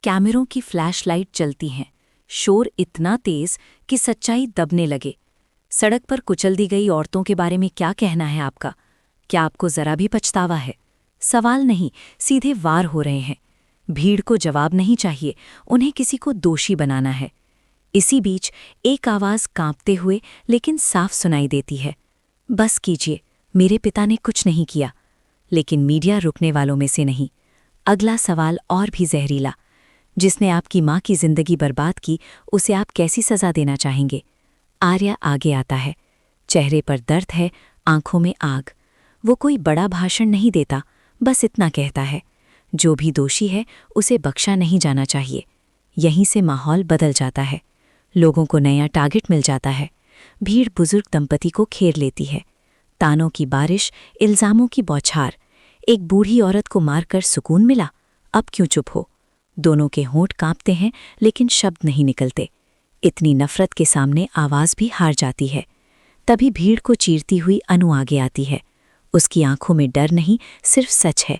कैमरों की फ्लैशलाइट चलती हैं। शोर इतना तेज कि सच्चाई दबने लगे। सड़क पर कुचल दी गई औरतों के बारे में क्या कहना है आपका? क्या आपको जरा भी पछतावा है? सवाल नहीं, सीधे वार हो रहे हैं। भीड़ को जवाब नहीं चाहिए, उन्हें किसी को दोषी बनाना है। इसी बीच एक आवाज़ कांपते हुए लेकिन साफ सुनाई देती है, बस कीजिए, मेरे पिता ने कुछ नहीं किया। लेकिन मीडिया रुकने वालों में से नहीं। अगला सवाल और भी जहरीला। जिसने आपकी माँ की जिंदगी बर्बाद की, उसे आप कैसी सज़ा देना चाहेंगे? आर्या आगे आता है। चेहरे पर दर्द है, आंखों में आग। वो कोई बड़ा भाषण नहीं देता, बस इतना कहता है, जो भी दोषी है उसे बख्शा नहीं जाना चाहिए। यहीं से माहौल बदल जाता है। लोगों को नया टारगेट मिल जाता है। भीड़ बुजुर्ग दंपति को घेर लेती है। तानों की बारिश, इल्जामों की बौछार। एक बूढ़ी औरत को मारकर सुकून मिला, अब क्यों चुप हो? दोनों के होंठ कांपते हैं लेकिन शब्द नहीं निकलते। इतनी नफरत के सामने आवाज़ भी हार जाती है। तभी भीड़ को चीरती हुई अनु आगे आती है। उसकी आंखों में डर नहीं, सिर्फ सच है।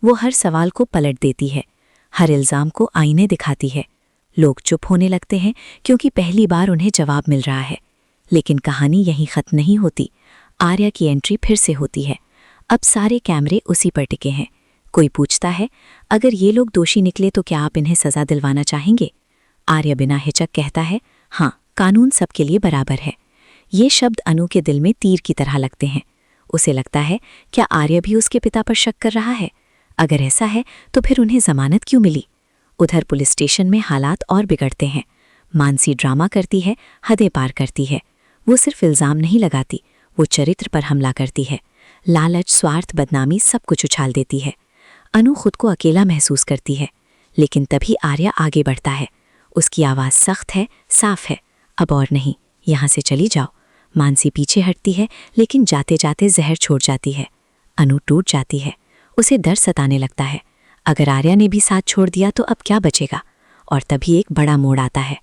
वो हर सवाल को पलट देती है, हर इल्ज़ाम को आईने दिखाती है। लोग चुप होने लगते हैं क्योंकि पहली बार उन्हें जवाब मिल रहा है। लेकिन कहानी यहीं ख़त्म नहीं होती। आर्या की एंट्री फिर से होती है। अब सारे कैमरे उसी पर टिके हैं। कोई पूछता है, अगर ये लोग दोषी निकले तो क्या आप इन्हें सज़ा दिलवाना चाहेंगे? आर्या बिना हिचक कहता है, हाँ, कानून सबके लिए बराबर है। ये शब्द अनु के दिल में तीर की तरह लगते हैं। उसे लगता है, क्या आर्या भी उसके पिता पर शक कर रहा है? अगर ऐसा है तो फिर उन्हें जमानत क्यों मिली? उधर पुलिस स्टेशन में हालात और बिगड़ते हैं। मानसी ड्रामा करती है, हदें पार करती है। वो सिर्फ इल्ज़ाम नहीं लगाती, वो चरित्र पर हमला करती है। लालच, स्वार्थ, बदनामी सब कुछ उछाल देती है। अनु खुद को अकेला महसूस करती है। लेकिन तभी आर्या आगे बढ़ता है। उसकी आवाज़ सख्त है, साफ है, अब और नहीं, यहाँ से चली जाओ। मानसी पीछे हटती है लेकिन जाते जाते जहर छोड़ जाती है। अनु टूट जाती है। उसे डर सताने लगता है, अगर आर्या ने भी साथ छोड़ दिया तो अब क्या बचेगा? और तभी एक बड़ा मोड़ आता है।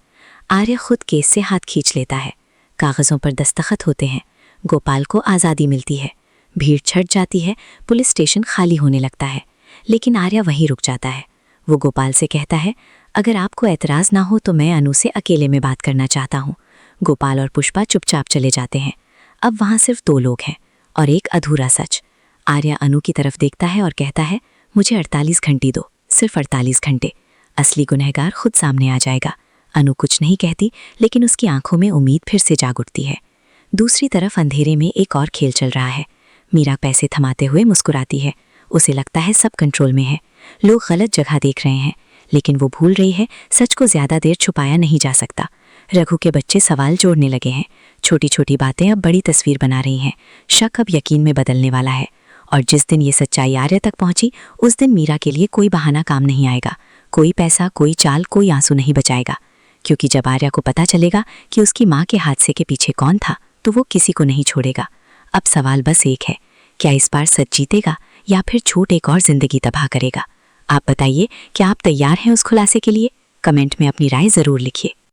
आर्या खुद केस से हाथ खींच लेता है। कागज़ों पर दस्तखत होते हैं। गोपाल को आज़ादी मिलती है। भीड़ छट जाती है। पुलिस स्टेशन खाली होने लगता है। लेकिन आर्या वहीं रुक जाता है। वो गोपाल से कहता है, अगर आपको एतराज़ ना हो तो मैं अनु से अकेले में बात करना चाहता हूँ। गोपाल और पुष्पा चुपचाप चले जाते हैं। अब वहाँ सिर्फ 2 लोग हैं और एक अधूरा सच। आर्या अनु की तरफ देखता है और कहता है, मुझे 48 घंटे दो, सिर्फ 48 घंटे। असली गुनहगार खुद सामने आ जाएगा। अनु कुछ नहीं कहती, लेकिन उसकी आंखों में उम्मीद फिर से जाग उठती है। दूसरी तरफ अंधेरे में एक और खेल चल रहा है। मीरा पैसे थमाते हुए मुस्कुराती है। उसे लगता है सब कंट्रोल में है। लोग गलत जगह देख रहे हैं, लेकिन वो भूल रही है, सच को ज़्यादा देर छुपाया नहीं जा सकता। रघु के बच्चे सवाल जोड़ने लगे हैं। छोटी छोटी बातें अब बड़ी तस्वीर बना रही हैं। शक अब यकीन में बदलने वाला है। और जिस दिन ये सच्चाई आर्या तक पहुंची, उस दिन मीरा के लिए कोई बहाना काम नहीं आएगा। कोई पैसा, कोई चाल, कोई आंसू नहीं बचाएगा। क्योंकि जब आर्या को पता चलेगा कि उसकी माँ के हादसे के पीछे कौन था, तो वो किसी को नहीं छोड़ेगा। अब सवाल बस एक है, क्या इस बार सच जीतेगा या फिर झूठ एक और जिंदगी तबाह करेगा? आप बताइए, क्या आप तैयार हैं उस खुलासे के लिए? कमेंट में अपनी राय ज़रूर लिखिए।